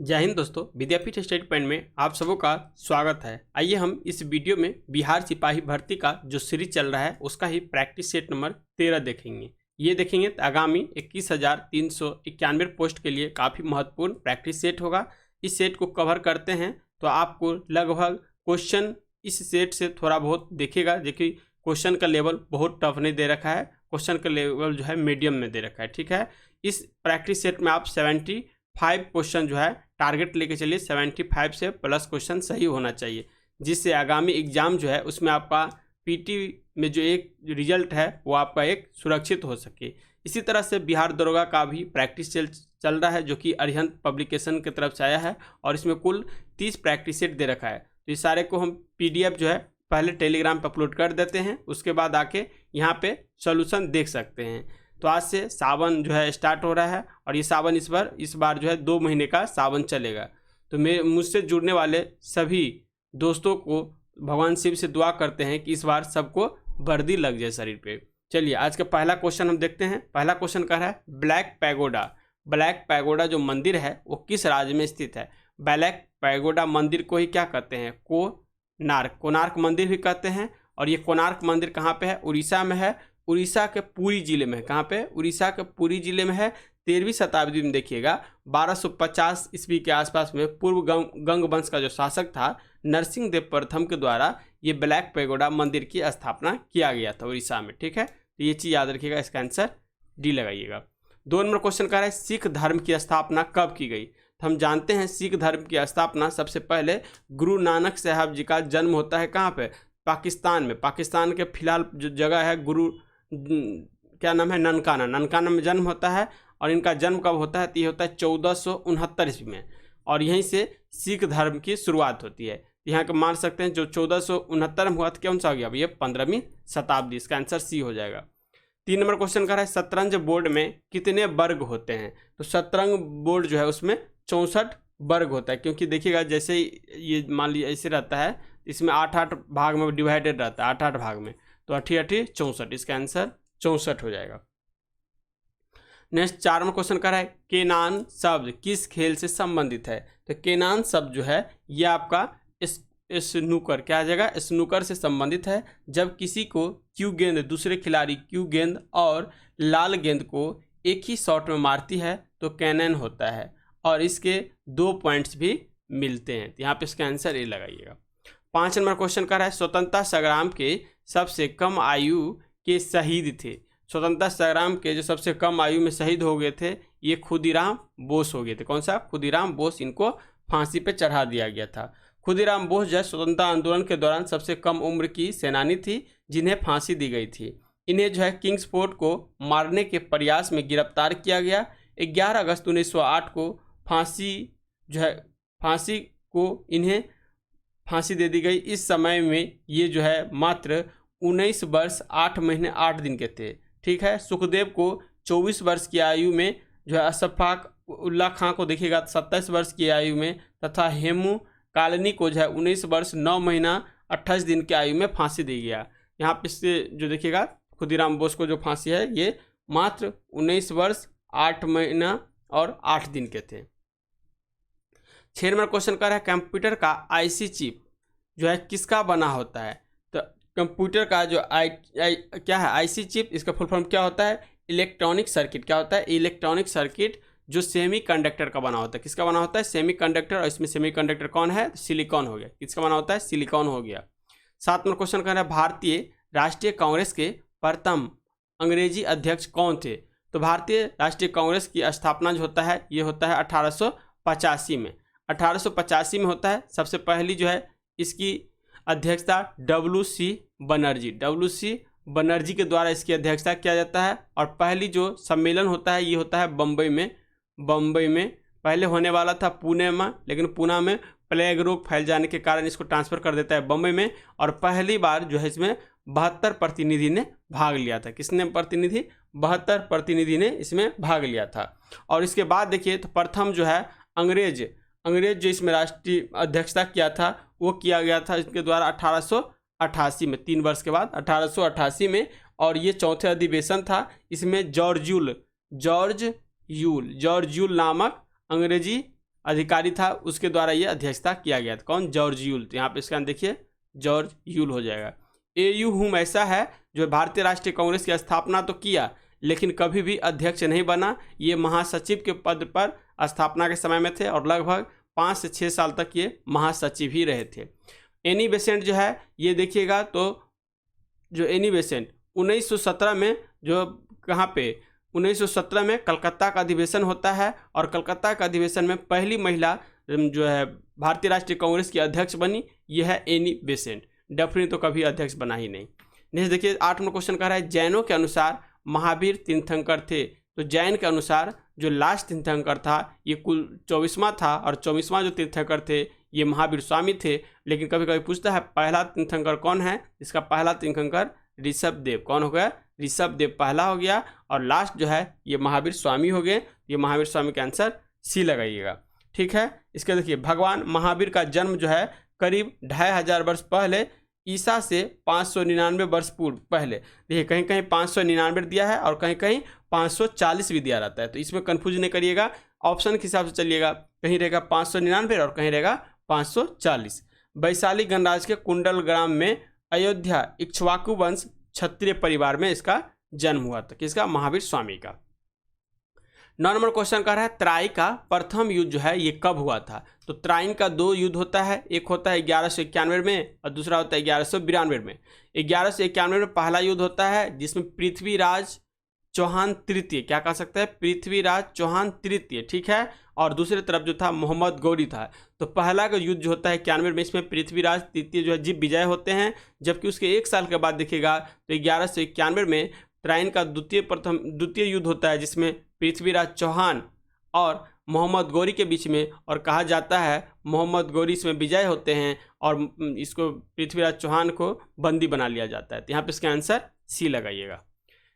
जय हिंद दोस्तों, विद्यापीठ study point में आप सबों का स्वागत है। आइए हम इस वीडियो में बिहार सिपाही भर्ती का जो सीरीज चल रहा है उसका ही प्रैक्टिस सेट नंबर 13 देखेंगे। ये देखेंगे तो आगामी 21,391 पोस्ट के लिए काफ़ी महत्वपूर्ण प्रैक्टिस सेट होगा। इस सेट को कवर करते हैं तो आपको लगभग क्वेश्चन इस सेट से थोड़ा बहुत देखेगा। देखिए क्वेश्चन का लेवल बहुत टफ नहीं दे रखा है, क्वेश्चन का लेवल जो है मीडियम में दे रखा है। ठीक है, इस प्रैक्टिस सेट में आप 75 क्वेश्चन जो है टारगेट लेके चलिए। 75 से प्लस क्वेश्चन सही होना चाहिए, जिससे आगामी एग्जाम जो है उसमें आपका पीटी में जो एक रिजल्ट है वो आपका एक सुरक्षित हो सके। इसी तरह से बिहार दरोगा का भी प्रैक्टिस चल रहा है, जो कि अरिहंत पब्लिकेशन की तरफ से आया है और इसमें कुल 30 प्रैक्टिस सेट दे रखा है। तो इस सारे को हम PDF जो है पहले टेलीग्राम पर अपलोड कर देते हैं, उसके बाद आके यहाँ पे सॉल्यूशन देख सकते हैं। तो आज से सावन जो है स्टार्ट हो रहा है और ये सावन इस बार जो है 2 महीने का सावन चलेगा। तो मुझसे जुड़ने वाले सभी दोस्तों को भगवान शिव से दुआ करते हैं कि इस बार सबको वर्दी लग जाए शरीर पे। चलिए आज का पहला क्वेश्चन हम देखते हैं। पहला क्वेश्चन कह रहा है ब्लैक पैगोडा। ब्लैक पैगोडा जो मंदिर है वो किस राज्य में स्थित है? ब्लैक पैगोडा मंदिर को ही क्या कहते हैं? कोणार्क मंदिर भी कहते हैं। और ये कोणार्क मंदिर कहाँ पे है? उड़ीसा में है। उड़ीसा के पुरी जिले में है। कहाँ पे? उड़ीसा के पुरी जिले में है। 13वीं शताब्दी में देखिएगा 1250 ईस्वी के आसपास में पूर्व गंग वंश का जो शासक था नरसिंह देव प्रथम के द्वारा ये ब्लैक पैगोडा मंदिर की स्थापना किया गया था उड़ीसा में। ठीक है, तो ये चीज़ याद रखिएगा, इसका आंसर डी लगाइएगा। 2 नंबर क्वेश्चन कह रहा है सिख धर्म की स्थापना कब की गई? तो हम जानते हैं सिख धर्म की स्थापना सबसे पहले गुरु नानक साहब जी का जन्म होता है कहाँ पे? पाकिस्तान में। पाकिस्तान के फिलहाल जो जगह है गुरु क्या नाम है? ननकाना में जन्म होता है। और इनका जन्म कब होता है? तो ये होता है 1469 ईस्वी में, और यहीं से सिख धर्म की शुरुआत होती है। यहाँ के मान सकते हैं जो 1469 में हुआ था कौन सा हो गया? ये 15वीं शताब्दी। इसका आंसर सी हो जाएगा। 3 नंबर क्वेश्चन कर रहा है शतरंज बोर्ड में कितने वर्ग होते हैं? तो शतरंज बोर्ड जो है उसमें 64 वर्ग होता है, क्योंकि देखिएगा जैसे ये मान लीजिए ऐसे रहता है, इसमें 8-8 भाग में डिवाइडेड रहता है, 8-8 भाग में, तो 8-8 64। इसका आंसर 64 हो जाएगा। नेक्स्ट 4 नंबर क्वेश्चन कर रहा है केनान शब्द किस खेल से संबंधित है? तो केनान शब्द जो है ये आपका स्नूकर, क्या आ जाएगा? स्नूकर से संबंधित है। जब किसी को क्यू गेंद दूसरे खिलाड़ी क्यू गेंद और लाल गेंद को एक ही शॉट में मारती है तो कैनन होता है, और इसके 2 पॉइंट्स भी मिलते हैं। यहाँ पे इसका आंसर ए लगाइएगा। 5 नंबर क्वेश्चन कर रहा है स्वतंत्रता संग्राम के सबसे कम आयु के शहीद थे। स्वतंत्रता संग्राम के जो सबसे कम आयु में शहीद हो गए थे ये खुदीराम बोस हो गए थे। कौन सा? खुदीराम बोस। इनको फांसी पे चढ़ा दिया गया था। खुदीराम बोस जो स्वतंत्रता आंदोलन के दौरान सबसे कम उम्र की सेनानी थी जिन्हें फांसी दी गई थी। इन्हें जो है किंग्सफोर्ड को मारने के प्रयास में गिरफ्तार किया गया। 11 अगस्त 1908 को इन्हें फांसी दे दी गई। इस समय में ये जो है मात्र 19 वर्ष 8 महीने 8 दिन के थे। ठीक है, सुखदेव को 24 वर्ष की आयु में जो है अशफाक उल्ला खां को देखिएगा 27 वर्ष की आयु में, तथा हेमू कालनी को जो है 19 वर्ष 9 महीना 28 दिन की आयु में फांसी दी गया। यहाँ पे इससे जो देखिएगा खुदीराम बोस को जो फांसी है ये मात्र 19 वर्ष 8 महीना और 8 दिन के थे। 6 नंबर क्वेश्चन कर रहा है कंप्यूटर का IC चिप जो है किसका बना होता है? तो कंप्यूटर का जो क्या है IC चिप, इसका फुल फॉर्म क्या होता है? Electronic circuit. क्या होता है? इलेक्ट्रॉनिक सर्किट जो सेमीकंडक्टर का बना होता है। किसका बना होता है? सेमीकंडक्टर। और इसमें सेमीकंडक्टर कौन है? सिलिकॉन हो गया। किसका बना होता है? सिलिकॉन हो गया। 7 नंबर क्वेश्चन कर रहा है भारतीय राष्ट्रीय कांग्रेस के प्रथम अंग्रेजी अध्यक्ष कौन थे? तो भारतीय राष्ट्रीय कांग्रेस की स्थापना जो होता है ये होता है 1885 में। 1885 में होता है। सबसे पहली जो है इसकी अध्यक्षता WC बनर्जी के द्वारा इसकी अध्यक्षता किया जाता है। और पहली जो सम्मेलन होता है ये होता है बम्बई में। पहले होने वाला था पुणे में, लेकिन पुणे में प्लेग रोग फैल जाने के कारण इसको ट्रांसफ़र कर देता है बम्बई में। और पहली बार जो है इसमें 72 प्रतिनिधि ने भाग लिया था। किसने? 72 प्रतिनिधि ने इसमें भाग लिया था। और इसके बाद देखिए तो प्रथम जो है अंग्रेज जो इसमें राष्ट्रीय अध्यक्षता किया था वो किया गया था इसके द्वारा 1888 में, 3 वर्ष के बाद 1888 में। और ये चौथे अधिवेशन था। इसमें जॉर्ज यूल नामक अंग्रेजी अधिकारी था, उसके द्वारा ये अध्यक्षता किया गया था। कौन? George Yule. तो यहाँ पे इसका देखिए जॉर्ज यूल हो जाएगा। एयू हुम ऐसा है जो भारतीय राष्ट्रीय कांग्रेस की स्थापना तो किया लेकिन कभी भी अध्यक्ष नहीं बना। ये महासचिव के पद पर स्थापना के समय में थे और लगभग 5 से 6 साल तक ये महासचिव ही रहे थे। एनी बेसेंट जो है ये देखिएगा, तो जो एनी बेसेंट 1917 में, जो कहाँ पे 1917 में कलकत्ता का अधिवेशन होता है और कलकत्ता का अधिवेशन में पहली महिला जो है भारतीय राष्ट्रीय कांग्रेस की अध्यक्ष बनी, यह है एनी बेसेंट। डेफिनेटली तो कभी अध्यक्ष बना ही नहीं। नेक्स्ट देखिए 8वां क्वेश्चन कह रहा है जैनों के अनुसार महावीर तीर्थंकर थे। तो जैन के अनुसार जो लास्ट तीर्थंकर था ये कुल 24वां था और 24वां जो तीर्थंकर थे ये महावीर स्वामी थे। लेकिन कभी कभी पूछता है पहला तीर्थंकर कौन है? इसका पहला तीर्थंकर ऋषभदेव। कौन हो गया? ऋषभदेव पहला हो गया और लास्ट जो है ये महावीर स्वामी हो गए। ये महावीर स्वामी का आंसर सी लगाइएगा। ठीक है, इसके देखिए भगवान महावीर का जन्म जो है करीब 2500 वर्ष पहले ईसा से 599 वर्ष पूर्व पहले। देखिए कहीं कहीं 599 दिया है और कहीं कहीं 540 भी दिया रहता है, तो इसमें कंफ्यूज नहीं करिएगा, ऑप्शन के हिसाब से चलिएगा। कहीं रहेगा 599 और कहीं रहेगा 540। वैशाली गणराज्य के कुंडल ग्राम में अयोध्या इक्ष्वाकु वंश क्षत्रिय परिवार में इसका जन्म हुआ था। किसका? महावीर स्वामी का। 9 नंबर क्वेश्चन कह रहा है त्राई का प्रथम युद्ध जो है ये कब हुआ था? तो त्राइन का 2 युद्ध होता है, एक होता है 1191 में और दूसरा होता है 1192 में। 1191 में पहला युद्ध होता है जिसमें पृथ्वीराज चौहान तृतीय, क्या कह सकते हैं? पृथ्वीराज चौहान तृतीय, ठीक है। और दूसरी तरफ जो था मोहम्मद गौरी था। तो पहला का युद्ध जो होता है 91 में, इसमें पृथ्वीराज तृतीय जो है जीत विजय होते हैं। जबकि उसके 1 साल के बाद देखिएगा तो 1191 में त्राइन का द्वितीय युद्ध होता है जिसमें पृथ्वीराज चौहान और मोहम्मद गौरी के बीच में, और कहा जाता है मोहम्मद गौरी इसमें विजय होते हैं और इसको पृथ्वीराज चौहान को बंदी बना लिया जाता है। तो यहाँ पे इसका आंसर सी लगाइएगा।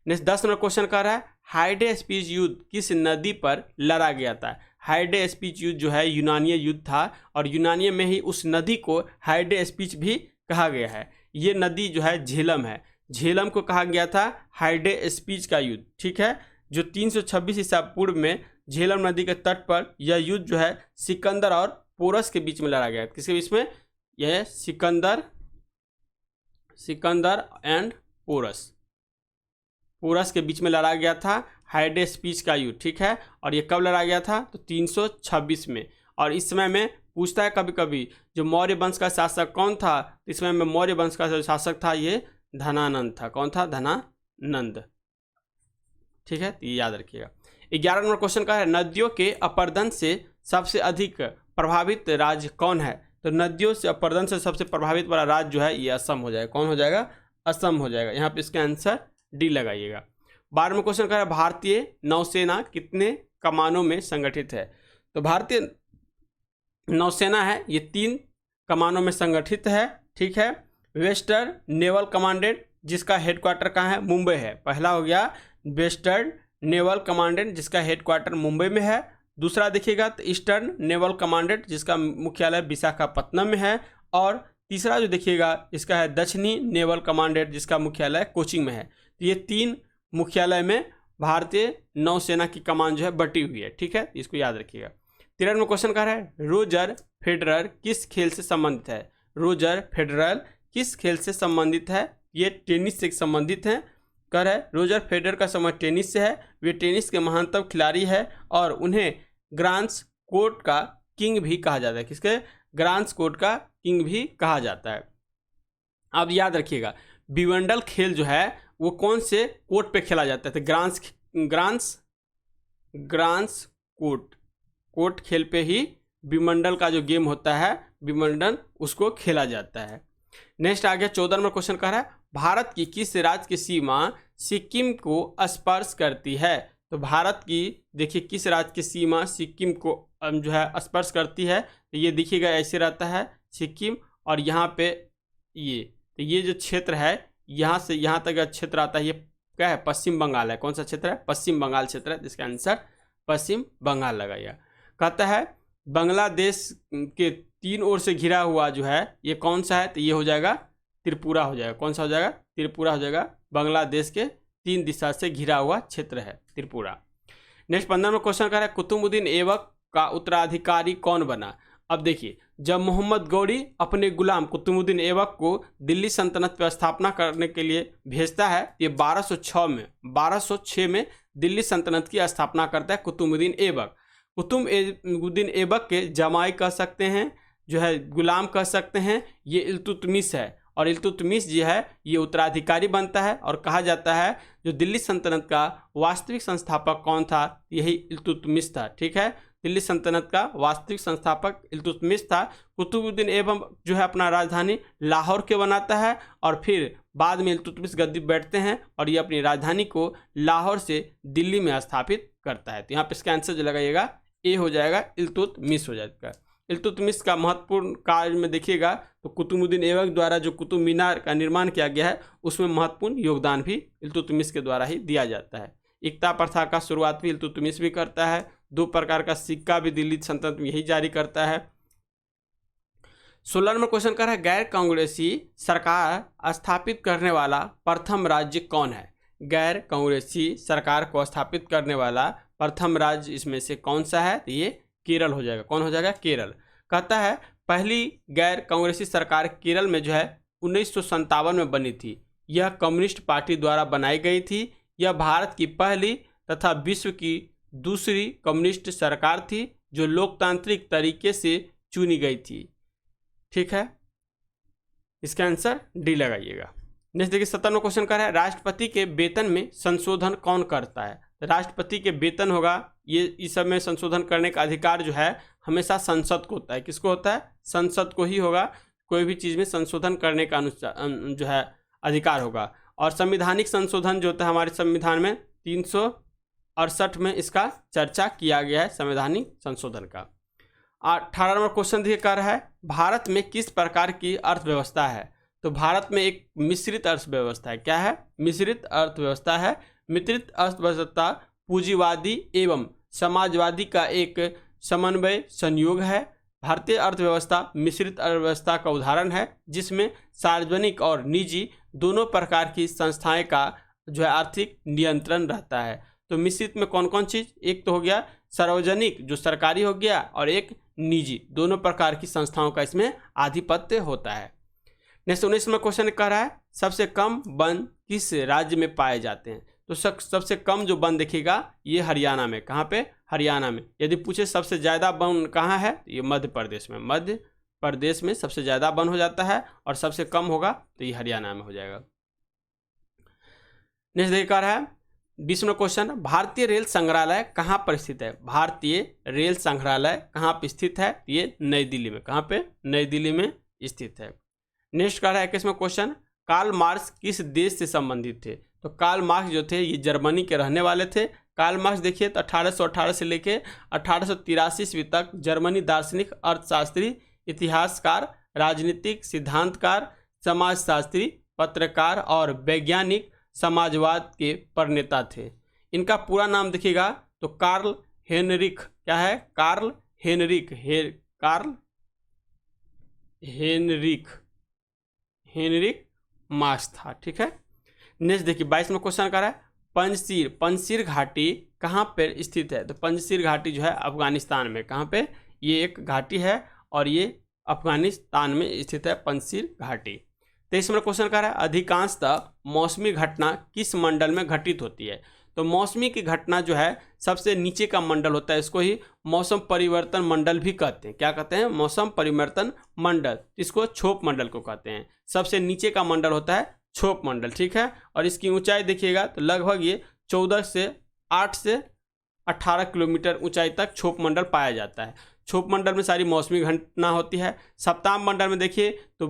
नेक्स्ट 10 नंबर क्वेश्चन कर रहा है हाइडे स्पीच युद्ध किस नदी पर लड़ा गया था? हाइडे स्पीच युद्ध जो है यूनानीय युद्ध था और यूनानीय में ही उस नदी को हाइडे स्पीच भी कहा गया है। ये नदी जो है झेलम है, झेलम को कहा गया था हाइडे स्पीच का युद्ध, ठीक है। जो 326 ईसा पूर्व में झेलम नदी के तट पर यह युद्ध जो है सिकंदर और पोरस के बीच में लड़ा गया। किसके बीच में? यह सिकंदर एंड पोरस के बीच में लड़ा गया था हाइडे स्पीच का युद्ध, ठीक है। और ये कब लड़ा गया था? तो 326 में। और इस समय में पूछता है कभी कभी जो मौर्य वंश का शासक कौन था? इस समय में मौर्य वंश का जो शासक था ये धनानंद था। कौन था? धनानंद, ठीक है, ये याद रखिएगा। 11 नंबर क्वेश्चन का है नदियों के अपरदन से सबसे अधिक प्रभावित राज्य कौन है? तो नदियों से अपरदन से सबसे प्रभावित वाला राज्य जो है ये असम हो जाएगा। कौन हो जाएगा? असम हो जाएगा। यहाँ पे इसका आंसर डी लगाइएगा। 12 में क्वेश्चन का है भारतीय नौसेना कितने कमानों में संगठित है? तो भारतीय नौसेना है ये 3 कमानों में संगठित है, ठीक है। वेस्टर्न नेवल कमांडेंट जिसका हेडक्वार्टर कहाँ है? मुंबई है। पहला हो गया वेस्टर्न नेवल कमांडेंट जिसका हेडक्वार्टर मुंबई में है। दूसरा देखिएगा तो ईस्टर्न नेवल कमांडेंट जिसका मुख्यालय विशाखापत्तनम में है। और तीसरा जो देखिएगा इसका है दक्षिणी नेवल कमांडेंट जिसका मुख्यालय कोचिंग में है। तो ये 3 मुख्यालय में भारतीय नौसेना की कमान जो है बटी हुई है, ठीक है, इसको याद रखिएगा। 13 में क्वेश्चन कर रहा है रोजर फेडरर किस खेल से संबंधित है? रोजर फेडरर किस खेल से संबंधित है? ये टेनिस से संबंधित है। कर है रोजर फेडरर का संबंध टेनिस से है। वे टेनिस के महानतम खिलाड़ी है और उन्हें ग्रांड्स कोर्ट का किंग भी कहा जाता है। किसके? ग्रांड्स कोर्ट का किंग भी कहा जाता है। अब याद रखिएगा विंबलडन खेल जो है वो कौन से कोर्ट पे खेला जाता है? तो ग्रांड्स कोर्ट खेल पे ही विंबलडन का जो गेम होता है विंबलडन उसको खेला जाता है। नेक्स्ट आ गया 14 नंबर क्वेश्चन कह रहा है भारत की किस राज्य की सीमा सिक्किम को स्पर्श करती है? तो भारत की देखिए किस राज्य की सीमा सिक्किम को जो है स्पर्श करती है? तो ये देखिएगा ऐसे रहता है सिक्किम और यहाँ पे ये जो क्षेत्र है यहाँ से यहाँ तक का क्षेत्र आता है, ये क्या है? पश्चिम बंगाल है। कौन सा क्षेत्र है? पश्चिम बंगाल क्षेत्र है। जिसका आंसर पश्चिम बंगाल लगाइएगा। कहता है बांग्लादेश के 3 ओर से घिरा हुआ जो है ये कौन सा है? तो ये हो जाएगा त्रिपुरा हो जाएगा। कौन सा हो जाएगा? त्रिपुरा हो जाएगा। बांग्लादेश के 3 दिशा से घिरा हुआ क्षेत्र है त्रिपुरा। नेक्स्ट 15 में क्वेश्चन कर रहा है कुतुबुद्दीन ऐबक का उत्तराधिकारी कौन बना? अब देखिए, जब मोहम्मद गौरी अपने गुलाम कुतुबुद्दीन ऐबक को दिल्ली सल्तनत पर स्थापना करने के लिए भेजता है, ये 1206 में दिल्ली सल्तनत की स्थापना करता है कुतुबुद्दीन ऐबक। कुतुबुद्दीन ऐबक के जमाई कह सकते हैं, जो है गुलाम कह सकते हैं, ये इल्तुतमिश है। और इल्तुतमिश जो है ये उत्तराधिकारी बनता है। और कहा जाता है जो दिल्ली सल्तनत का वास्तविक संस्थापक कौन था, यही इल्तुतमिश था। ठीक है, दिल्ली सल्तनत का वास्तविक संस्थापक इल्तुतमिश था। कुतुबुद्दीन ऐबक जो है अपना राजधानी लाहौर के बनाता है और फिर बाद में इल्तुतमिश गद्दी बैठते हैं और ये अपनी राजधानी को लाहौर से दिल्ली में स्थापित करता है। तो यहाँ पे इसका आंसर जो लगाइएगा ए हो जाएगा, इल्तुतमिश हो जाएगा। इल्तुतमिश का महत्वपूर्ण कार्य में देखिएगा तो कुतुबुद्दीन ऐबक द्वारा जो कुतुब मीनार का निर्माण किया गया है उसमें महत्वपूर्ण योगदान भी इल्तुतमिश के द्वारा ही दिया जाता है। इक्ता प्रथा का शुरुआत भी इल्तुतमिश भी करता है। 2 प्रकार का सिक्का भी दिल्ली सल्तनत में यही जारी करता है। 16 नंबर क्वेश्चन कर रहा है, गैर कांग्रेसी सरकार स्थापित करने वाला प्रथम राज्य कौन है? गैर कांग्रेसी सरकार को स्थापित करने वाला प्रथम राज्य इसमें से कौन सा है? तो ये केरल हो जाएगा। कौन हो जाएगा? केरल। कहता है पहली गैर कांग्रेसी सरकार केरल में जो है 1957 में बनी थी। यह कम्युनिस्ट पार्टी द्वारा बनाई गई थी। यह भारत की पहली तथा विश्व की दूसरी कम्युनिस्ट सरकार थी जो लोकतांत्रिक तरीके से चुनी गई थी। ठीक है, इसका आंसर डी लगाइएगा। नेक्स्ट देखिए 17वां क्वेश्चन कर रहा है, राष्ट्रपति के वेतन में संशोधन कौन करता है? राष्ट्रपति के वेतन होगा, ये इस सब में संशोधन करने का अधिकार जो है हमेशा संसद को होता है। किसको होता है? संसद को ही होगा। कोई भी चीज़ में संशोधन करने का जो है अधिकार होगा। और संवैधानिक संशोधन जो होता है हमारे संविधान में 368 में इसका चर्चा किया गया है, संवैधानिक संशोधन का। 18 नंबर क्वेश्चन देखिए कर रहा है, भारत में किस प्रकार की अर्थव्यवस्था है? तो भारत में एक मिश्रित अर्थव्यवस्था है। क्या है? मिश्रित अर्थव्यवस्था है। मिश्रित अर्थव्यवस्था पूंजीवादी एवं समाजवादी का एक समन्वय संयोग है। भारतीय अर्थव्यवस्था मिश्रित अर्थव्यवस्था का उदाहरण है जिसमें सार्वजनिक और निजी दोनों प्रकार की संस्थाएं का जो है आर्थिक नियंत्रण रहता है। तो मिश्रित में कौन कौन चीज़? एक तो हो गया सार्वजनिक जो सरकारी हो गया, और एक निजी, दोनों प्रकार की संस्थाओं का इसमें आधिपत्य होता है। नेक्स्ट 19 में क्वेश्चन कह रहा है, सबसे कम वन किस राज्य में पाए जाते हैं? तो सबसे कम जो वन देखिएगा ये हरियाणा में। कहाँ पे? हरियाणा में। यदि पूछे सबसे ज़्यादा वन कहाँ है, तो ये मध्य प्रदेश में। मध्य प्रदेश में सबसे ज़्यादा वन हो जाता है, और सबसे कम होगा तो ये हरियाणा में हो जाएगा। नेक्स्ट देखिए कह रहा है 20वां क्वेश्चन, भारतीय रेल संग्रहालय कहाँ पर स्थित है? भारतीय रेल संग्रहालय कहाँ पर स्थित है? ये नई दिल्ली में। कहाँ पे? नई दिल्ली में स्थित है। नेक्स्ट कह रहा है 21वां क्वेश्चन, कार्ल मार्क्स किस देश से संबंधित थे? तो कार्ल मार्क्स जो थे ये जर्मनी के रहने वाले थे। कार्ल मार्क्स देखिए तो 1818 से लेके 1883 ईस्वी तक जर्मनी दार्शनिक, अर्थशास्त्री, इतिहासकार, राजनीतिक सिद्धांतकार, समाजशास्त्री, पत्रकार और वैज्ञानिक समाजवाद के प्रणेता थे। इनका पूरा नाम देखिएगा तो कार्ल हेनरिक, क्या है? कार्ल हेनरिक मार्क्स था। ठीक है। नेक्स्ट देखिए 22वां क्वेश्चन कर रहा है, पंजशीर घाटी कहाँ पर स्थित है? तो पंजशीर घाटी जो है अफगानिस्तान में। कहाँ पे? ये एक घाटी है और ये अफगानिस्तान में स्थित है, पंजशीर घाटी। 23वां क्वेश्चन कर रहा है, अधिकांशतः मौसमी घटना किस मंडल में घटित होती है? तो मौसमी की घटना जो है सबसे नीचे का मंडल होता है, इसको ही मौसम परिवर्तन मंडल भी कहते हैं। क्या कहते हैं? मौसम परिवर्तन मंडल। इसको क्षोभ मंडल को कहते हैं। सबसे नीचे का मंडल होता है क्षोभ मंडल। ठीक है। और इसकी ऊंचाई देखिएगा तो लगभग ये 8 से 18 किलोमीटर ऊंचाई तक क्षोभ मंडल पाया जाता है। क्षोभ मंडल में सारी मौसमी घटना होती है। सप्ताह मंडल में देखिए तो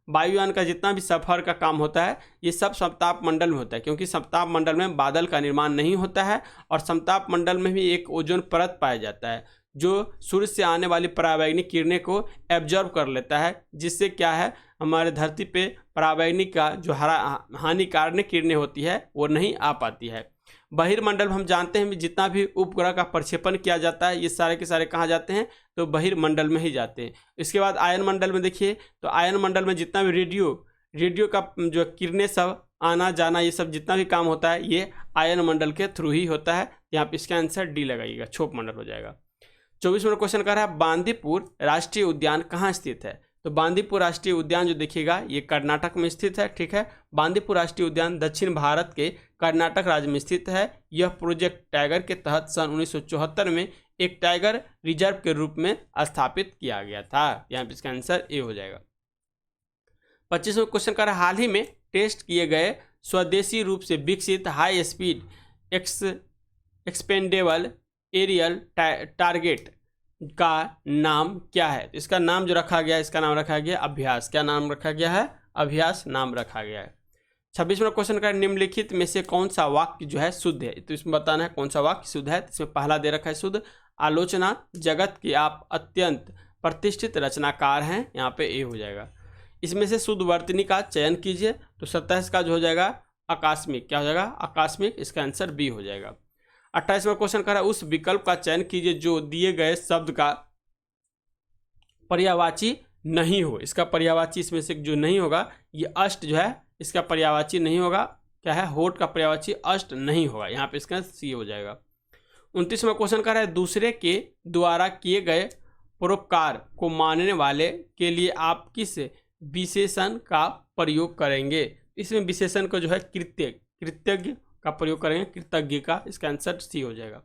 वायुयान का जितना भी सफ़र का काम होता है ये सब समताप मंडल में होता है, क्योंकि समताप मंडल में बादल का निर्माण नहीं होता है। और समताप मंडल में भी एक ओजोन परत पाया जाता है जो सूर्य से आने वाली परावैंगनिक किरणें को एब्जॉर्ब कर लेता है, जिससे क्या है हमारे धरती पे परावैंगनिक का जो हानिकारक किरणें होती है वो नहीं आ पाती है। बहिर्मंडल में हम जानते हैं जितना भी उपग्रह का प्रक्षेपण किया जाता है ये सारे के सारे कहाँ जाते हैं? तो बहिर्मंडल में ही जाते हैं। इसके बाद आयन मंडल में देखिए तो आयन मंडल में जितना भी रेडियो का जो किरणें सब आना जाना ये सब जितना भी काम होता है ये आयन मंडल के थ्रू ही होता है। यहाँ पे इसका आंसर डी लगाइएगा, क्षोभ मंडल हो जाएगा। 24 नंबर क्वेश्चन कर रहा है बांदीपुर राष्ट्रीय उद्यान कहाँ स्थित है। तो बांदीपुर राष्ट्रीय उद्यान जो देखिएगा ये कर्नाटक में स्थित है, ठीक है। बांदीपुर राष्ट्रीय उद्यान दक्षिण भारत के कर्नाटक राज्य में स्थित है। यह प्रोजेक्ट टाइगर के तहत सन 1974 में एक टाइगर रिजर्व के रूप में स्थापित किया गया था। यहाँ पे इसका आंसर ए हो जाएगा। 25वां क्वेश्चन कर रहा है हाल ही में टेस्ट किए गए स्वदेशी रूप से विकसित high speed expendable aerial target का नाम क्या है। इसका नाम जो रखा गया है, इसका नाम रखा गया अभ्यास। क्या नाम रखा गया है? अभ्यास नाम रखा गया है। 26वां क्वेश्चन का निम्नलिखित में से कौन सा वाक्य जो है शुद्ध है। तो इसमें बताना है कौन सा वाक्य शुद्ध है। इसमें पहला दे रखा है शुद्ध आलोचना जगत के आप अत्यंत प्रतिष्ठित रचनाकार हैं, यहाँ पे ए हो जाएगा। इसमें से शुद्ध वर्तनी का चयन कीजिए। तो 27 का जो हो जाएगा आकस्मिक, क्या हो जाएगा? आकस्मिक। इसका आंसर बी हो जाएगा। 28वां क्वेश्चन कर रहा है उस विकल्प का चयन कीजिए जो दिए गए शब्द का पर्यायवाची नहीं हो। इसका पर्यायवाची इसमें से जो नहीं होगा ये अष्ट जो है, इसका पर्यायवाची नहीं होगा। क्या है? होठ का पर्यायवाची अष्ट नहीं होगा। यहाँ पे इसका सी हो जाएगा। 29वां क्वेश्चन कर रहा है दूसरे के द्वारा किए गए परोपकार को मानने वाले के लिए आप किस विशेषण का प्रयोग करेंगे। इसमें विशेषण को जो है कृतज्ञ का प्रयोग करेंगे, कृतज्ञ का। इसका आंसर सी हो जाएगा।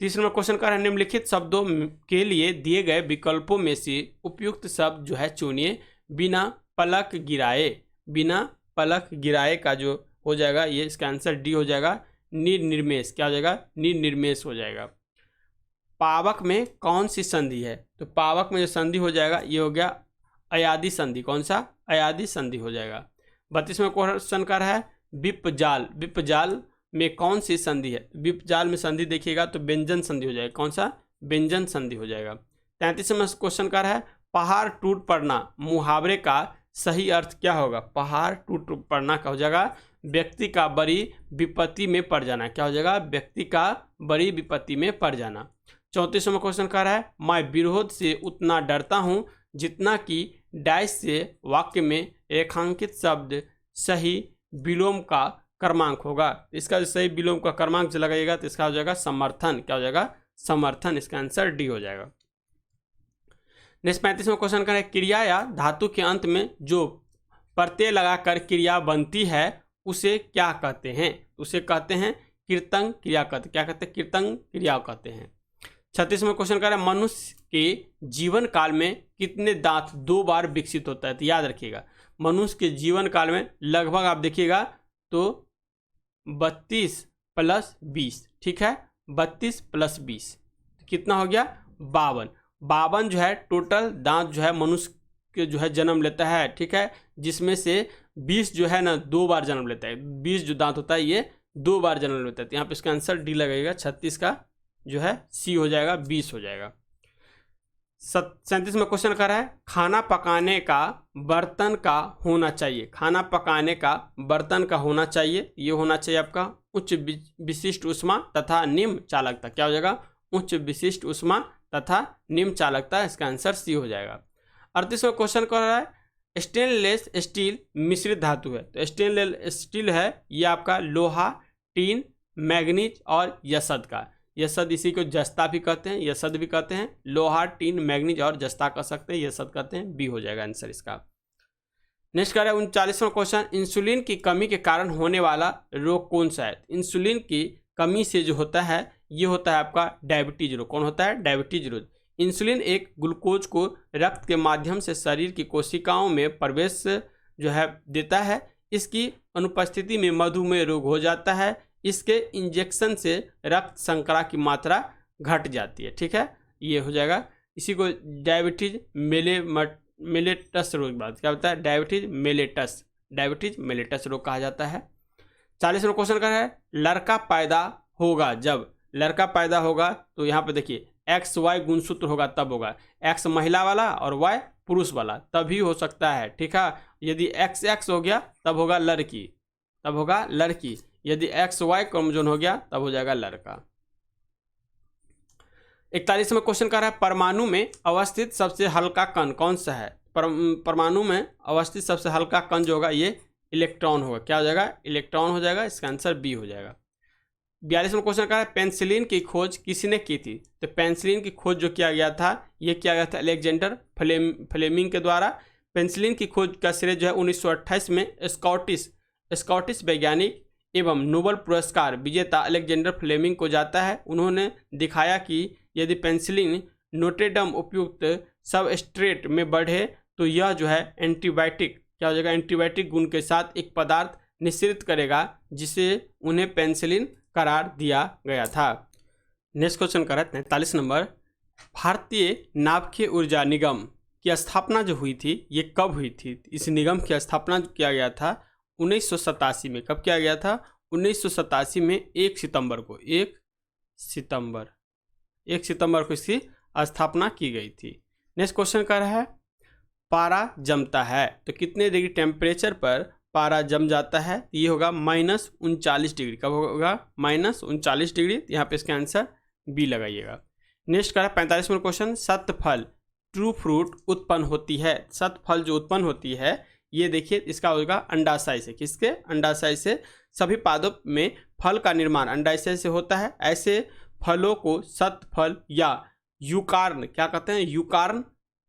30वां क्वेश्चन का है निम्नलिखित शब्दों के लिए दिए गए विकल्पों में से उपयुक्त शब्द जो है चुनिए बिना पलक गिराए। बिना पलक गिराए का जो हो जाएगा ये इसका आंसर डी हो जाएगा निर्निमेष। क्या हो जाएगा? निर्निमेष हो जाएगा। पावक में कौन सी संधि है। तो पावक में जो संधि हो जाएगा ये हो गया अयादी संधि। कौन सा? अयादी संधि हो जाएगा। 32वां क्वेश्चन का है विपजाल। विपजाल में कौन सी संधि है। विपजाल में संधि देखिएगा तो व्यंजन संधि हो जाएगा। कौन सा? व्यंजन संधि हो जाएगा। 33वां क्वेश्चन का है पहाड़ टूट पड़ना मुहावरे का सही अर्थ क्या होगा। पहाड़ टूट पड़ना का हो जाएगा व्यक्ति का बड़ी विपत्ति में पड़ जाना। क्या हो जाएगा? व्यक्ति का बड़ी विपत्ति में पड़ जाना। 34वां क्वेश्चन का है मैं विरोध से उतना डरता हूँ जितना कि डैश से वाक्य में रेखांकित शब्द सही विलोम का क्रमांक होगा। इसका सही विलोम का क्रमांक जो लगाइएगा तो इसका हो जाएगा समर्थन। क्या हो जाएगा? समर्थन। इसका आंसर डी हो जाएगा। नेक्स्ट 35वां क्वेश्चन का है क्रिया या धातु के अंत में जो प्रत्यय लगाकर क्रिया बनती है उसे क्या कहते हैं। उसे कहते हैं कृतंग क्रिया कहते। क्या कहते हैं? कृतंग क्रिया कहते हैं। 36वां क्वेश्चन का है मनुष्य के जीवन काल में कितने दांत 2 बार विकसित होता है। तो याद रखिएगा मनुष्य के जीवन काल में लगभग आप देखिएगा तो 32 + 20, ठीक है। 32 + 20 कितना हो गया? 52। 52 जो है टोटल दांत जो है मनुष्य के जो है जन्म लेता है, ठीक है। जिसमें से 20 जो है ना 2 बार जन्म लेता है। 20 जो दांत होता है ये 2 बार जन्म लेता है। तो यहाँ पे इसका आंसर डी लगेगा। 36 का जो है सी हो जाएगा, 20 हो जाएगा। 37वां क्वेश्चन कर रहा है खाना पकाने का बर्तन का होना चाहिए। खाना पकाने का बर्तन का होना चाहिए, ये होना चाहिए आपका उच्च विशिष्ट ऊष्मा तथा निम्न चालकता। क्या हो जाएगा? उच्च विशिष्ट ऊष्मा तथा निम्न चालकता। इसका आंसर सी हो जाएगा। 38वां क्वेश्चन कर रहा है स्टेनलेस स्टील मिश्रित धातु है। तो स्टेनलेस स्टील है ये आपका लोहा, टीन, मैग्नीज और यशद का। यशद इसी को जस्ता भी कहते हैं, यशद भी कहते हैं। लोहा, टीन, मैग्नीज और जस्ता कह सकते हैं, यशद कहते हैं। बी हो जाएगा आंसर इसका। नेक्स्ट कर रहा है 39वां क्वेश्चन इंसुलिन की कमी के कारण होने वाला रोग कौन सा है। इंसुलिन की कमी से जो होता है ये होता है आपका डायबिटीज रोग। कौन होता है? डायबिटीज रोग। इंसुलिन एक ग्लूकोज को रक्त के माध्यम से शरीर की कोशिकाओं में प्रवेश जो है देता है। इसकी अनुपस्थिति में मधुमेह रोग हो जाता है। इसके इंजेक्शन से रक्त शर्करा की मात्रा घट जाती है, ठीक है। ये हो जाएगा। इसी को डायबिटीज मेलेटस रोग बात क्या होता है? डायबिटीज मेलेटस रोग कहा जाता है। 40वां क्वेश्चन का है लड़का पैदा होगा जब। लड़का पैदा होगा तो यहाँ पे देखिए XY गुणसूत्र होगा तब होगा। X महिला वाला और Y पुरुष वाला तभी हो सकता है, ठीक है। यदि XX हो गया तब होगा लड़की, तब होगा लड़की। यदि XY क्रोमोसोम हो गया तब हो जाएगा लड़का। 41वां क्वेश्चन कर रहा है परमाणु में अवस्थित सबसे हल्का कण कौन सा है। परमाणु में अवस्थित सबसे हल्का कण जो होगा ये इलेक्ट्रॉन होगा। क्या हो जाएगा? इलेक्ट्रॉन हो जाएगा। इसका आंसर बी हो जाएगा। 42वां क्वेश्चन का है पेंसिलिन की खोज किसने की थी? तो पेंसिलिन की खोज जो किया गया था ये किया गया था अलेक्जेंडर फ्लेमिंग के द्वारा। पेंसिलिन की खोज का श्रेय जो है 1928 में स्कॉटिश वैज्ञानिक एवं नोबेल पुरस्कार विजेता अलेक्जेंडर फ्लेमिंग को जाता है। उन्होंने दिखाया कि यदि पेंसिलिन नोट्रेडम उपयुक्त सबस्ट्रेट में बढ़े तो यह जो है एंटीबायोटिक क्या हो जाएगा, एंटीबायोटिक गुण के साथ एक पदार्थ निश्चित करेगा, जिसे उन्हें पेंसिलिन करार दिया गया था। नेक्स्ट क्वेश्चन का है 43 नंबर। भारतीय नाभिकीय ऊर्जा निगम की स्थापना जो हुई थी ये कब हुई थी? इस निगम की स्थापना किया गया था 1987 में। कब किया गया था? 1987 में 1 सितंबर को 1 सितंबर को इसकी स्थापना की गई थी। नेक्स्ट क्वेश्चन का है पारा जमता है तो कितने डिग्री टेम्परेचर पर पारा जम जाता है? ये होगा -39 डिग्री। कब होगा? -39 डिग्री। यहाँ पे इसका आंसर बी लगाइएगा। नेक्स्ट का 45वां क्वेश्चन सतफल ट्रू फ्रूट उत्पन्न होती है। सतफल जो उत्पन्न होती है ये देखिए इसका होगा अंडाशय से। किसके? अंडाशय से। सभी पादप में फल का निर्माण अंडाशय से होता है। ऐसे फलों को सतफल या यूकार्न क्या कहते हैं? यूकार्न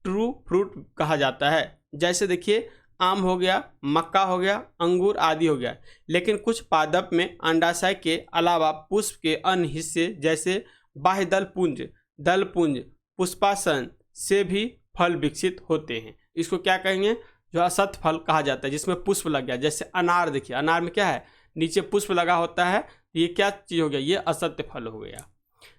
ट्रू फ्रूट कहा जाता है। जैसे देखिए आम हो गया, मक्का हो गया, अंगूर आदि हो गया। लेकिन कुछ पादप में अंडाशय के अलावा पुष्प के अन्य हिस्से जैसे बाह्य दलपुंज, पुष्पासन से भी फल विकसित होते हैं। इसको क्या कहेंगे? जो असत फल कहा जाता है, जिसमें पुष्प लग गया। जैसे अनार देखिए, अनार में क्या है? नीचे पुष्प लगा होता है। ये क्या चीज हो गया? ये असत्य फल हो गया।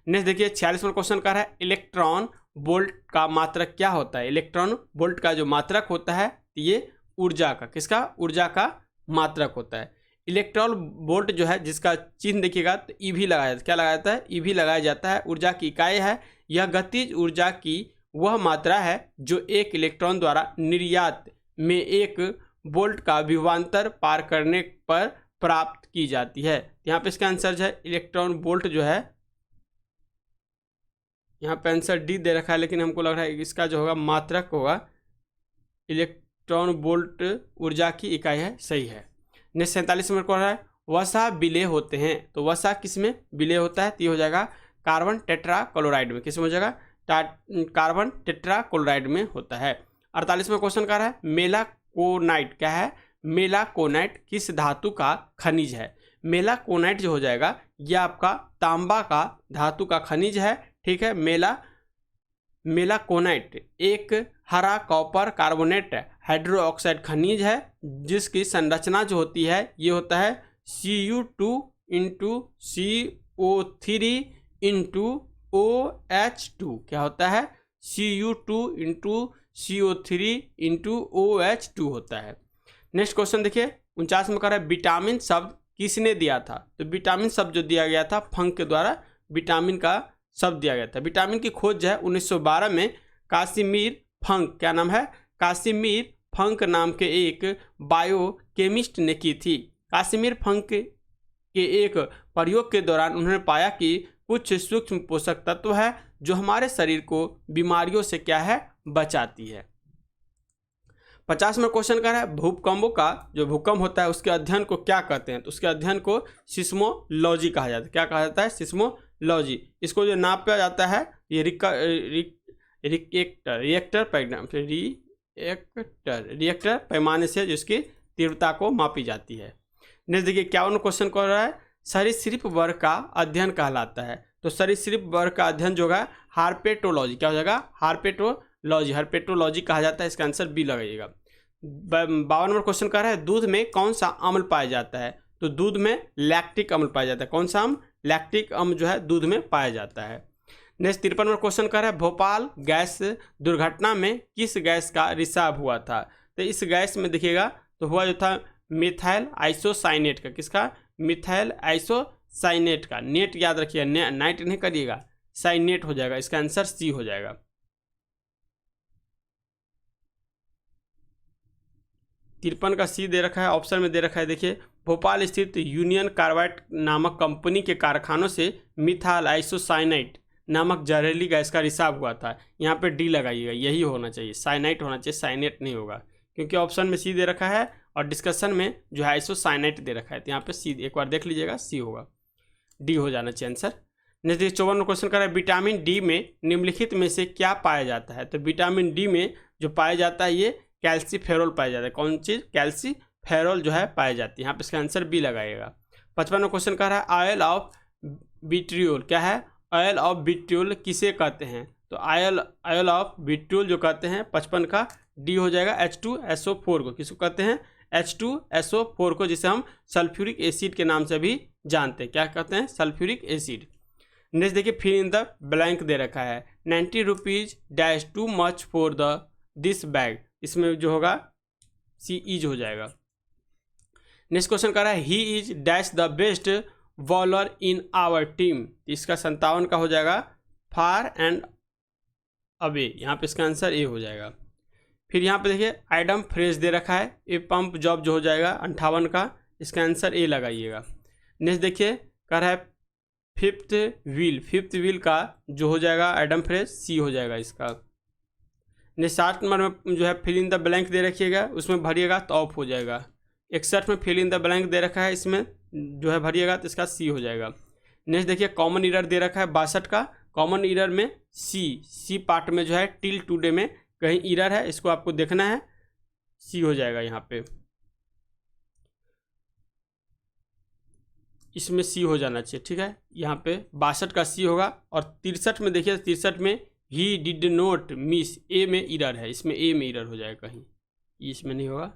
नेक्स्ट देखिए 46वां क्वेश्चन का है इलेक्ट्रॉन वोल्ट का मात्रक क्या होता है? इलेक्ट्रॉन वोल्ट का जो मात्रक होता है ये ऊर्जा का किसका? ऊर्जा का मात्रक होता है। इलेक्ट्रॉन वोल्ट जो है जिसका चिन्ह देखिएगा तो ईवी लगाया जाता है। क्या लगाया जाता है? ईवी लगाया जाता है। ऊर्जा की इकाई है। यह गतिज ऊर्जा की वह मात्रा है जो एक इलेक्ट्रॉन द्वारा निर्यात में 1 वोल्ट का विभवांतर पार करने पर प्राप्त की जाती है। यहाँ पे इसका आंसर जो है इलेक्ट्रॉन वोल्ट जो है, यहाँ पे आंसर डी दे रखा है लेकिन हमको लग रहा है इसका जो होगा मात्रक होगा। इलेक्ट्रॉन वोल्ट ऊर्जा की इकाई है। सही है। नेक्स्ट 47 नंबर को है वसा विलय होते हैं। तो वसा किस में विलय होता है? तो ये हो जाएगा कार्बन टेट्राक्लोराइड में। किस में हो जाएगा? कार्बन टेट्राक्लोराइड में होता है। 48वां क्वेश्चन का है मेलाकोनाइट क्या है? मेलाकोनाइट किस धातु का खनिज है? मेलाकोनाइट जो हो जाएगा यह आपका तांबा का धातु का खनिज है। ठीक है। मेलाकोनाइट एक हरा कॉपर कार्बोनेट हाइड्रोक्साइड खनिज है जिसकी संरचना जो होती है ये होता है Cu2 × CO3 × OH2। क्या होता है? Cu2 × CO3 × OH2 होता है। नेक्स्ट क्वेश्चन देखिए 49 में कह रहा है विटामिन शब्द किसने दिया था? तो विटामिन शब्द जो दिया गया था फंक के द्वारा विटामिन का शब्द दिया गया था। विटामिन की खोज जो है 1912 में कासिमिर फंक, क्या नाम है? कासिमिर फंक नाम के एक बायोकेमिस्ट ने की थी। कासिमिर फंक के एक प्रयोग के दौरान उन्होंने पाया कि कुछ सूक्ष्म पोषक तत्व है जो हमारे शरीर को बीमारियों से क्या है? बचाती है। 50 में क्वेश्चन कर रहा है भूकंपों का जो भूकंप होता है उसके अध्ययन को क्या कहते हैं? तो उसके अध्ययन को सिस्मोलॉजी कहा जाता है। क्या कहा जाता है? सिस्मोलॉजी। इसको जो नापा जाता है ये रिएक्टर पैमाने से जिसकी तीव्रता को मापी जाती है। नेक्स्ट देखिए 51 क्वेश्चन कर रहा है सरीसृप वर्ग का अध्ययन कहलाता है। तो सरीसृप वर्ग का अध्ययन जो है हार्पेटोलॉजी। क्या हो जाएगा? हार्पेटोलॉजी कहा जाता है। इसका आंसर बी लगाइएगा। 52 नंबर क्वेश्चन कर रहा है दूध में कौन सा अम्ल पाया जाता है? तो दूध में लैक्टिक अम्ल पाया जाता है। कौन सा अम्ल? लैक्टिक अम्ल जो है दूध में पाया जाता है। नेक्स्ट 53 नंबर क्वेश्चन कर रहा है भोपाल गैस दुर्घटना में किस गैस का रिसाव हुआ था? तो इस गैस में देखिएगा तो हुआ जो था मिथाइल आइसोसाइनेट का। किसका? मिथाइल आइसोसाइनेट का। नेट याद रखिएगा, नाइट नहीं करिएगा, साइनेट हो जाएगा। इसका आंसर सी हो जाएगा। 53 का सी दे रखा है, ऑप्शन में दे रखा है। देखिए भोपाल स्थित यूनियन कार्बाइड नामक कंपनी के कारखानों से मिथाइल आइसोसाइनेट नामक जहरीली गैस का रिसाव हुआ था। यहाँ पे डी लगाइएगा, यही होना चाहिए, साइनाइट होना चाहिए, साइनेट नहीं होगा क्योंकि ऑप्शन में सी दे रखा है और डिस्कशन में जो है आइसोसाइनेट दे रखा है। तो यहाँ पे सी एक बार देख लीजिएगा, सी होगा। डी हो जाना चाहिए आंसर। नेक्स्ट देखिए 54 क्वेश्चन कर रहा है विटामिन डी में निम्नलिखित में से क्या पाया जाता है। तो विटामिन डी में जो पाया जाता है ये कैल्सीफेरोल पाया जाता है। कौन चीज़? कैल्सीफेरोल जो है पाया जाती है। यहाँ पे इसका आंसर बी लगाएगा। 55 क्वेश्चन कर रहा है ऑयल ऑफ विट्रियोल क्या है? ऑयल ऑफ विट्रियोल किसे कहते हैं? तो ऑयल ऑफ विट्रियोल जो कहते हैं 55 का डी हो जाएगा। H2SO4 को किसको कहते हैं? H2SO4 को, जिसे हम सल्फ्यूरिक एसिड के नाम से भी जानते हैं। क्या कहते हैं? Sulphuric acid. नेक्स्ट देखिए फिर इन द ब्लैंक दे रखा है 90 rupees dash too much for the this bag. इसमें जो होगा सी इज हो जाएगा। नेक्स्ट क्वेश्चन कर रहा है he is dash the best bowler in our team. इसका 57 का हो जाएगा फार एंड अवे। यहाँ पे इसका आंसर ए हो जाएगा। फिर यहाँ पे देखिए आइटम फ्रेज दे रखा है ए पंप जॉब जो हो जाएगा 58 का। इसका आंसर ए लगाइएगा। नेक्स्ट देखिए कह रहा है फिफ्थ व्हील का जो हो जाएगा आइटम फ्रेज सी हो जाएगा इसका। नेक्स्ट 60 नंबर में जो है फिल इन द ब्लैंक दे रखिएगा, उसमें भरिएगा तो ऑफ हो जाएगा। 61 में फिल इन द ब्लैंक दे रखा है, इसमें जो है भरिएगा तो इसका सी हो जाएगा। नेक्स्ट देखिए कॉमन ईरर दे रखा है 62 का। कॉमन ईरर में सी पार्ट में जो है टिल टुडे में कहीं ईरर है, इसको आपको देखना है, सी हो जाएगा यहाँ पे। इसमें सी हो जाना चाहिए, ठीक है। यहाँ पे 62 का सी होगा। और 63 में देखिए 63 में ही डिड नॉट मिस, ए में ईरर है, इसमें ए में ईरर हो जाएगा कहीं, इसमें नहीं होगा।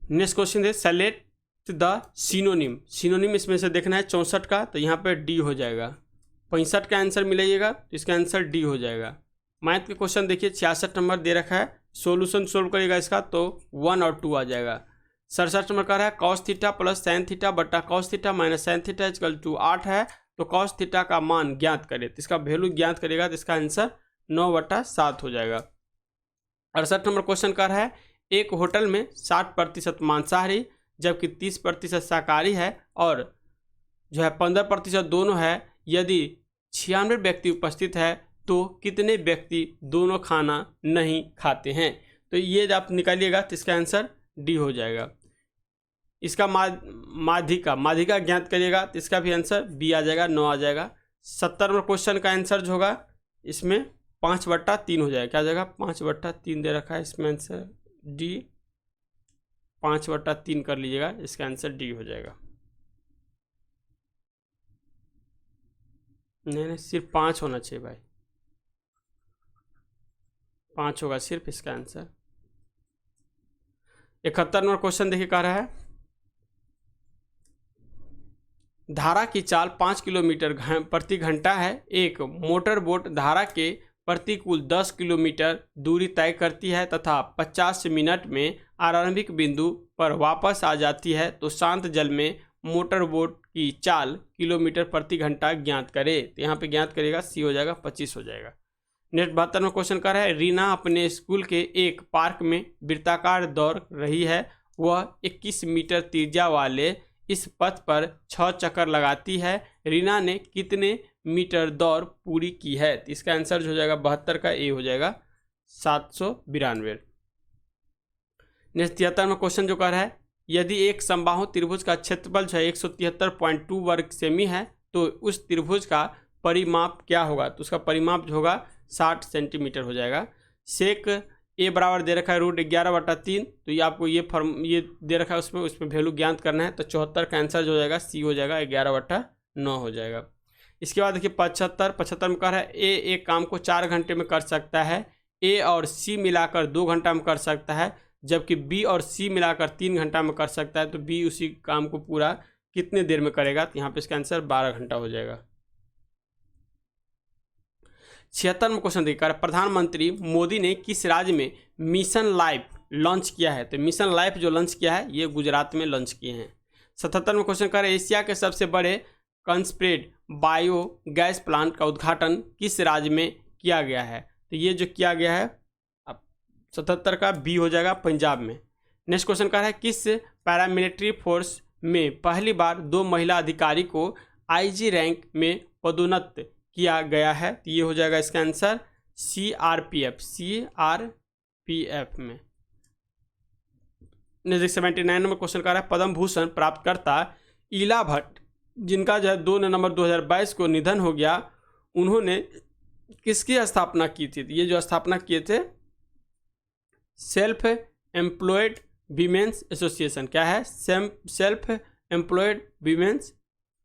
नेक्स्ट क्वेश्चन है सेलेक्ट द सिनोनिम। सिनोनिम इसमें से देखना है 64 का, तो यहाँ पे डी हो जाएगा। 65 का आंसर मिलेगा तो इसका आंसर डी हो जाएगा। मैथ के क्वेश्चन देखिए 66 नंबर दे रखा है, सोल्यूशन सोल्व करेगा इसका तो 1 और 2 आ जाएगा। 67 नंबर का है cos theta plus sine theta बटा cos theta minus sine theta equal to 8 है, तो कॉस थीटा का मान ज्ञात करे, तो इसका वैल्यू ज्ञात करेगा तो इसका आंसर 9/7 हो जाएगा। 68 नंबर क्वेश्चन का है एक होटल में 60% मांसाहारी जबकि 30% शाकाहारी है और जो है 15% दोनों है। यदि 96 व्यक्ति उपस्थित है तो कितने व्यक्ति दोनों खाना नहीं खाते हैं? तो ये आप निकालिएगा तो इसका आंसर डी हो जाएगा। इसका माध्यिका ज्ञात करिएगा तो इसका भी आंसर बी आ जाएगा, 9 आ जाएगा। 70 नंबर क्वेश्चन का आंसर जो होगा इसमें 5/3 हो जाएगा। क्या हो जाएगा? 5/3 दे रखा है, इसमें आंसर डी 5/3 कर लीजिएगा, इसका आंसर डी हो जाएगा। नहीं सिर्फ 5 होना चाहिए भाई, 5 होगा सिर्फ इसका आंसर। 71 नंबर क्वेश्चन देखिए कह रहा है धारा की चाल 5 किलोमीटर प्रति घंटा है। एक मोटर बोट धारा के प्रतिकूल 10 किलोमीटर दूरी तय करती है तथा 50 मिनट में आरंभिक बिंदु पर वापस आ जाती है, तो शांत जल में मोटर बोट की चाल किलोमीटर प्रति घंटा ज्ञात करे। तो यहाँ पे ज्ञात करेगा सी हो जाएगा, 25 हो जाएगा। नेक्स्ट 72 में क्वेश्चन कर रहा है रीना अपने स्कूल के एक पार्क में वृत्ताकार दौड़ रही है। वह 21 मीटर त्रिज्या वाले इस पथ पर 6 चक्कर लगाती है। रीना ने कितने मीटर दौड़ पूरी की है? तो इसका आंसर जो हो जाएगा 72 का ए हो जाएगा, 792। नेक्स्ट 73 में क्वेश्चन जो कर रहा है यदि एक समबाहु त्रिभुज का क्षेत्रफल जो है 173.2 वर्ग सेमी है तो उस त्रिभुज का परिमाप क्या होगा? तो उसका परिमाप जो होगा 60 सेंटीमीटर हो जाएगा। सेक ए बराबर दे रखा है √11/3, तो ये आपको ये दे रखा है, उसमें वैल्यू ज्ञात करना है, तो 74 का आंसर जो हो जाएगा सी हो जाएगा, 11/9 हो जाएगा। इसके बाद देखिए 75 में कह रहा है ए एक काम को 4 घंटे में कर सकता है, ए और सी मिलाकर 2 घंटा में कर सकता है, जबकि बी और सी मिलाकर 3 घंटा में कर सकता है, तो बी उसी काम को पूरा कितने देर में करेगा? तो यहाँ पे इसका आंसर 12 घंटा हो जाएगा। 76 में क्वेश्चन देखिए प्रधानमंत्री मोदी ने किस राज्य में मिशन लाइफ लॉन्च किया है? तो मिशन लाइफ जो लॉन्च किया है ये गुजरात में लॉन्च किए हैं। 77 में क्वेश्चन कर एशिया के सबसे बड़े कंसप्रेड बायो गैस प्लांट का उद्घाटन किस राज्य में किया गया है? तो ये जो किया गया है 77 का बी हो जाएगा, पंजाब में। नेक्स्ट क्वेश्चन कर रहा है किस पैरामिलिट्री फोर्स में पहली बार 2 महिला अधिकारी को आईजी रैंक में पदोन्नत किया गया है? तो ये हो जाएगा इसका आंसर सीआरपीएफ में। नेक्स्ट 79 नंबर क्वेश्चन कर रहा है पद्म भूषण प्राप्तकर्ता इला भट्ट, जिनका जो है 2 नवंबर 2022 को निधन हो गया, उन्होंने किसकी स्थापना की थी? ये जो स्थापना किए थे सेल्फ एम्प्लॉयड वीमेंस एसोसिएशन। क्या है? Self employed women's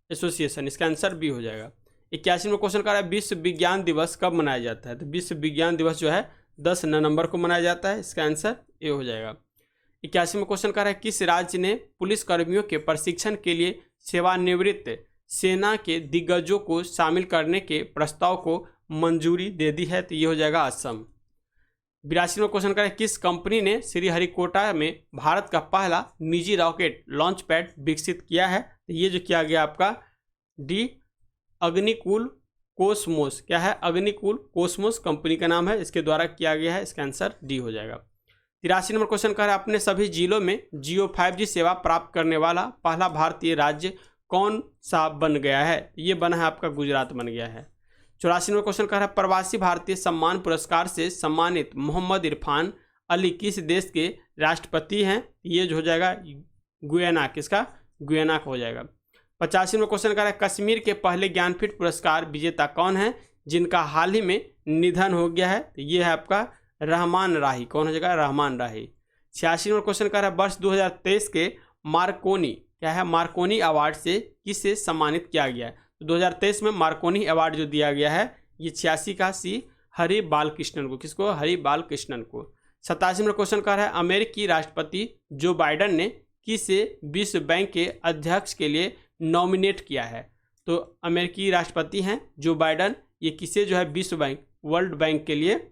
association. इसका आंसर बी हो जाएगा। 81 में क्वेश्चन कर रहा है विश्व विज्ञान दिवस कब मनाया जाता है? तो विश्व विज्ञान दिवस जो है 10 नवंबर को मनाया जाता है। इसका आंसर ए हो जाएगा। 81 में क्वेश्चन कर रहा है किस राज्य ने पुलिस कर्मियों के प्रशिक्षण के लिए सेवानिवृत्त सेना के दिग्गजों को शामिल करने के प्रस्ताव को मंजूरी दे दी है? तो ये हो जाएगा असम। 82 में क्वेश्चन करें किस कंपनी ने श्रीहरिकोटा में भारत का पहला निजी रॉकेट लॉन्च पैड विकसित किया है? तो ये जो किया गया आपका डी अग्निकुल कोस्मोस। क्या है? अग्निकुल कोस्मोस कंपनी का नाम है, इसके द्वारा किया गया है। इसका आंसर डी हो जाएगा। 83 नंबर क्वेश्चन कह रहा है अपने सभी जिलों में जियो 5G सेवा प्राप्त करने वाला पहला भारतीय राज्य कौन सा बन गया है? ये बना है आपका गुजरात बन गया है। 84 नंबर क्वेश्चन कह रहा है प्रवासी भारतीय सम्मान पुरस्कार से सम्मानित मोहम्मद इरफान अली किस देश के राष्ट्रपति हैं? ये जो हो जाएगा गुयाना। किसका? गुयाना का हो जाएगा। 85 में क्वेश्चन कह रहा है कश्मीर के पहले ज्ञानपीठ पुरस्कार विजेता कौन है जिनका हाल ही में निधन हो गया है? तो ये है आपका रहमान राही। कौन हो जाएगा? रहमान राही। 86 में क्वेश्चन कह रहा है वर्ष 2023 के मार्कोनी, क्या है? मार्कोनी अवार्ड से किसे सम्मानित किया गया है? तो 2023 में मार्कोनी अवार्ड जो दिया गया है ये 86 का सी हरि बालकृष्णन को। किसको? हरि बालकृष्णन को। 87 में क्वेश्चन कह रहा है अमेरिकी राष्ट्रपति जो बाइडन ने किसे विश्व बैंक के अध्यक्ष के लिए नॉमिनेट किया है? तो अमेरिकी राष्ट्रपति हैं जो बाइडन, ये किसे जो है विश्व बैंक वर्ल्ड बैंक के लिए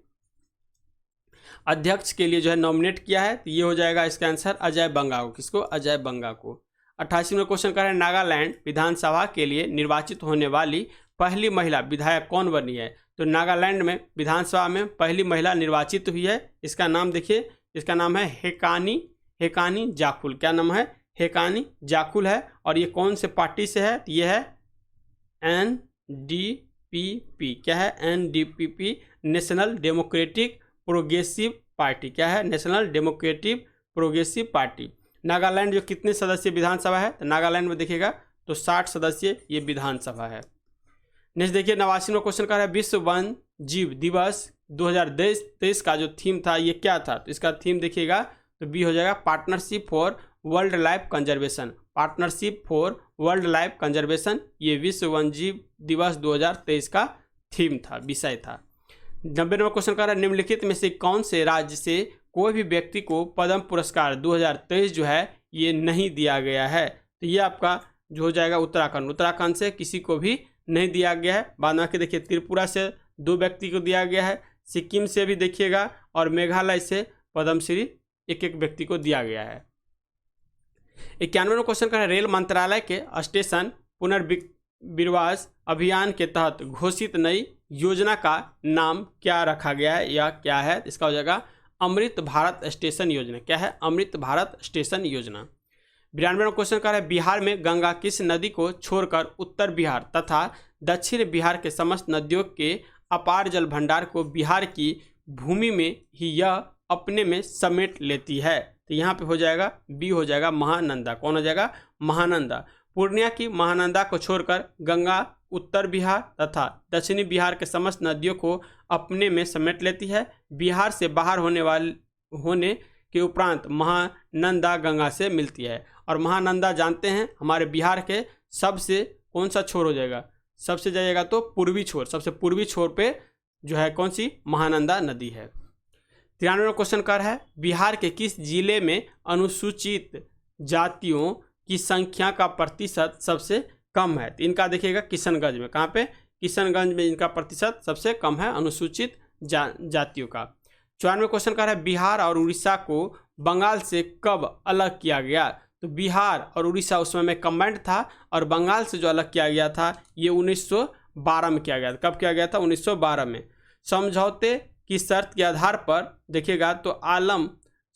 अध्यक्ष के लिए जो है नॉमिनेट किया है? तो ये हो जाएगा इसका आंसर अजय बंगा को। किसको? अजय बंगा को। 88 में क्वेश्चन कर रहे हैं नागालैंड विधानसभा के लिए निर्वाचित होने वाली पहली महिला विधायक कौन बनी है? तो नागालैंड में विधानसभा में पहली महिला निर्वाचित हुई है। इसका नाम देखिए, इसका नाम है हेकानी जाकुल। क्या नाम है? हेकानी जाकुल है। और ये कौन से पार्टी से है? ये है NDPP। क्या है? NDPP national democratic progressive party. क्या है? National democratic progressive party. Nagaland जो कितने सदस्य विधानसभा है? तो नागालैंड में देखिएगा तो 60 सदस्य ये विधानसभा है। नेक्स्ट देखिए 89 में क्वेश्चन कर रहा है विश्व वन जीव दिवस 2023 का जो थीम था ये क्या था? तो इसका थीम देखिएगा तो बी हो जाएगा partnership for world life conservation. Partnership for world life conservation ये विश्व वन जीव दिवस 2023 का थीम था, विषय था। 90 नंबर क्वेश्चन कर रहा है निम्नलिखित में से कौन से राज्य से कोई भी व्यक्ति को पद्म पुरस्कार 2023 जो है ये नहीं दिया गया है? तो ये आपका जो हो जाएगा उत्तराखंड। उत्तराखंड से किसी को भी नहीं दिया गया है। बाद में आके देखिए त्रिपुरा से 2 व्यक्ति को दिया गया है, सिक्किम से भी देखिएगा और मेघालय से पद्मश्री एक व्यक्ति को दिया गया है। 91 क्वेश्चन का रेल मंत्रालय के स्टेशन पुनर्विकास अभियान के तहत घोषित नई योजना का नाम क्या रखा गया है या क्या है? इसका हो जाएगा अमृत भारत स्टेशन योजना। क्या है? अमृत भारत स्टेशन योजना। 92 क्वेश्चन का है बिहार में गंगा किस नदी को छोड़कर उत्तर बिहार तथा दक्षिण बिहार के समस्त नदियों के अपार जल भंडार को बिहार की भूमि में ही यह अपने में समेट लेती है? तो यहाँ पे हो जाएगा बी हो जाएगा महानंदा। कौन हो जाएगा? महानंदा। पूर्णिया की महानंदा को छोड़कर गंगा उत्तर बिहार तथा दक्षिणी बिहार के समस्त नदियों को अपने में समेट लेती है। बिहार से बाहर होने के उपरांत महानंदा गंगा से मिलती है। और महानंदा जानते हैं हमारे बिहार के सबसे कौन सा छोर हो जाएगा? सबसे जाइएगा तो पूर्वी छोर, सबसे पूर्वी छोर पे जो है कौन सी? महानंदा नदी है। 93 क्वेश्चन कर है बिहार के किस जिले में अनुसूचित जातियों की संख्या का प्रतिशत सबसे कम है? तो इनका देखिएगा किशनगंज में। कहाँ पे? किशनगंज में इनका प्रतिशत सबसे कम है अनुसूचित जातियों का। 94 क्वेश्चन कर है बिहार और उड़ीसा को बंगाल से कब अलग किया गया? तो बिहार और उड़ीसा उस समय में कंबाइंड था और बंगाल से जो अलग किया गया था ये 1912 में किया गया था। कब किया गया था? 1912 में। समझौते की शर्त के आधार पर देखिएगा तो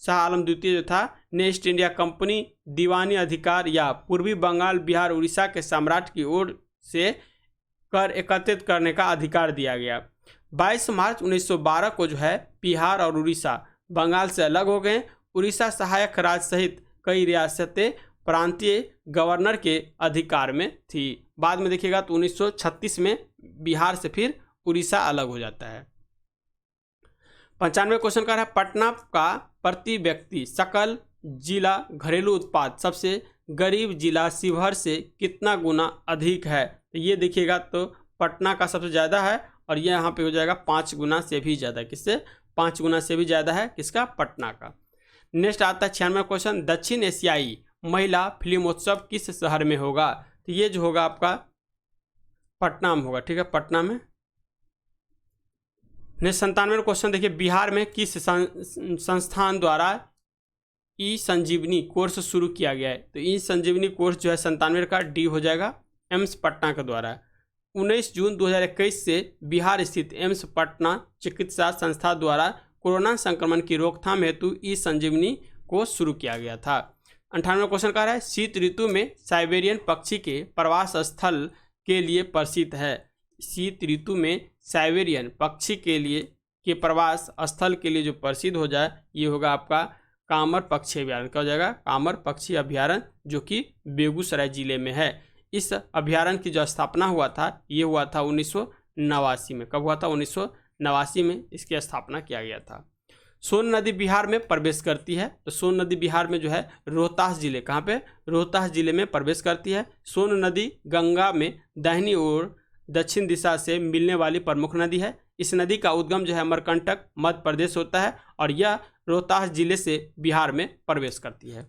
शाह आलम द्वितीय जो था ने ईस्ट इंडिया कंपनी दीवानी अधिकार या पूर्वी बंगाल बिहार उड़ीसा के सम्राट की ओर से कर एकत्रित करने का अधिकार दिया गया। 22 मार्च 1912 को जो है बिहार और उड़ीसा बंगाल से अलग हो गए उड़ीसा सहायक राज्य सहित कई रियासतें प्रांतीय गवर्नर के अधिकार में थी। बाद में देखिएगा तो 1936 में बिहार से फिर उड़ीसा अलग हो जाता है। 95 क्वेश्चन का है पटना का प्रति व्यक्ति सकल जिला घरेलू उत्पाद सबसे गरीब जिला शिवहर से कितना गुना अधिक है। तो ये देखिएगा तो पटना का सबसे ज़्यादा है और ये यहाँ पे हो जाएगा 5 गुना से भी ज़्यादा। किससे? 5 गुना से भी ज़्यादा है किसका? पटना का। नेक्स्ट आता है 96 क्वेश्चन, दक्षिण एशियाई महिला फिल्मोत्सव किस शहर में होगा। तो ये जो होगा आपका पटना में होगा, ठीक है, पटना में। नेक्स्ट 97 क्वेश्चन देखिए, बिहार में किस संस्थान द्वारा ई संजीवनी कोर्स शुरू किया गया है। तो ई संजीवनी कोर्स जो है 97 का डी हो जाएगा, एम्स पटना के द्वारा। 19 जून 2021 से बिहार स्थित एम्स पटना चिकित्सा संस्था द्वारा कोरोना संक्रमण की रोकथाम हेतु ई संजीवनी को शुरू किया गया था। 98 क्वेश्चन का है, शीत ऋतु में साइबेरियन पक्षी के प्रवास स्थल के लिए प्रसिद्ध है। शीत ऋतु में साइबेरियन पक्षी के प्रवास स्थल के लिए जो प्रसिद्ध हो जाए ये होगा आपका कामर पक्षी अभ्यारण्य। क्या हो जाएगा? कामर पक्षी अभ्यारण्य, जो कि बेगूसराय जिले में है। इस अभ्यारण्य की जो स्थापना हुआ था ये हुआ था 1989 में। कब हुआ था? 1989 में इसकी स्थापना किया गया था। सोन नदी बिहार में प्रवेश करती है। तो सोन नदी बिहार में जो है रोहतास जिले, कहाँ पे? रोहतास जिले में प्रवेश करती है। सोन नदी गंगा में दाहिनी ओर दक्षिण दिशा से मिलने वाली प्रमुख नदी है। इस नदी का उद्गम जो है अमरकंटक मध्य प्रदेश होता है और यह रोहतास जिले से बिहार में प्रवेश करती है।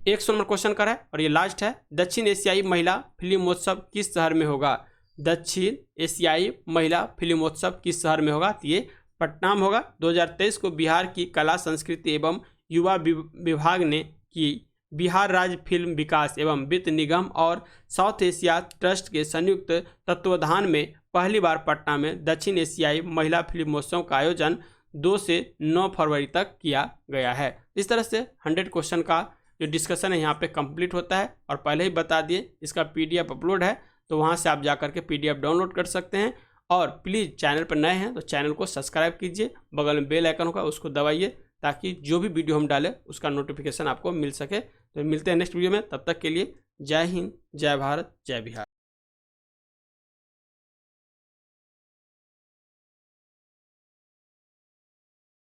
100 नंबर क्वेश्चन का है और ये लास्ट है, दक्षिण एशियाई महिला फिल्मोत्सव किस शहर में होगा। दक्षिण एशियाई महिला फिल्मोत्सव किस शहर में होगा? तो ये पटना में होगा। 2023 को बिहार की कला संस्कृति एवं युवा विभाग ने की बिहार राज्य फिल्म विकास एवं वित्त निगम और साउथ एशिया ट्रस्ट के संयुक्त तत्वाधान में पहली बार पटना में दक्षिण एशियाई महिला फिल्मोत्सव का आयोजन 2 से 9 फरवरी तक किया गया है। इस तरह से 100 क्वेश्चन का जो डिस्कशन है यहाँ पे कंप्लीट होता है और पहले ही बता दिए इसका PDF अपलोड है, तो वहाँ से आप जा करके PDF डाउनलोड कर सकते हैं। और प्लीज़ चैनल पर नए हैं तो चैनल को सब्सक्राइब कीजिए, बगल में बेल आइकन होगा उसको दबाइए ताकि जो भी वीडियो हम डालें उसका नोटिफिकेशन आपको मिल सके। तो मिलते हैं नेक्स्ट वीडियो में, तब तक के लिए जय हिंद, जय भारत, जय बिहार।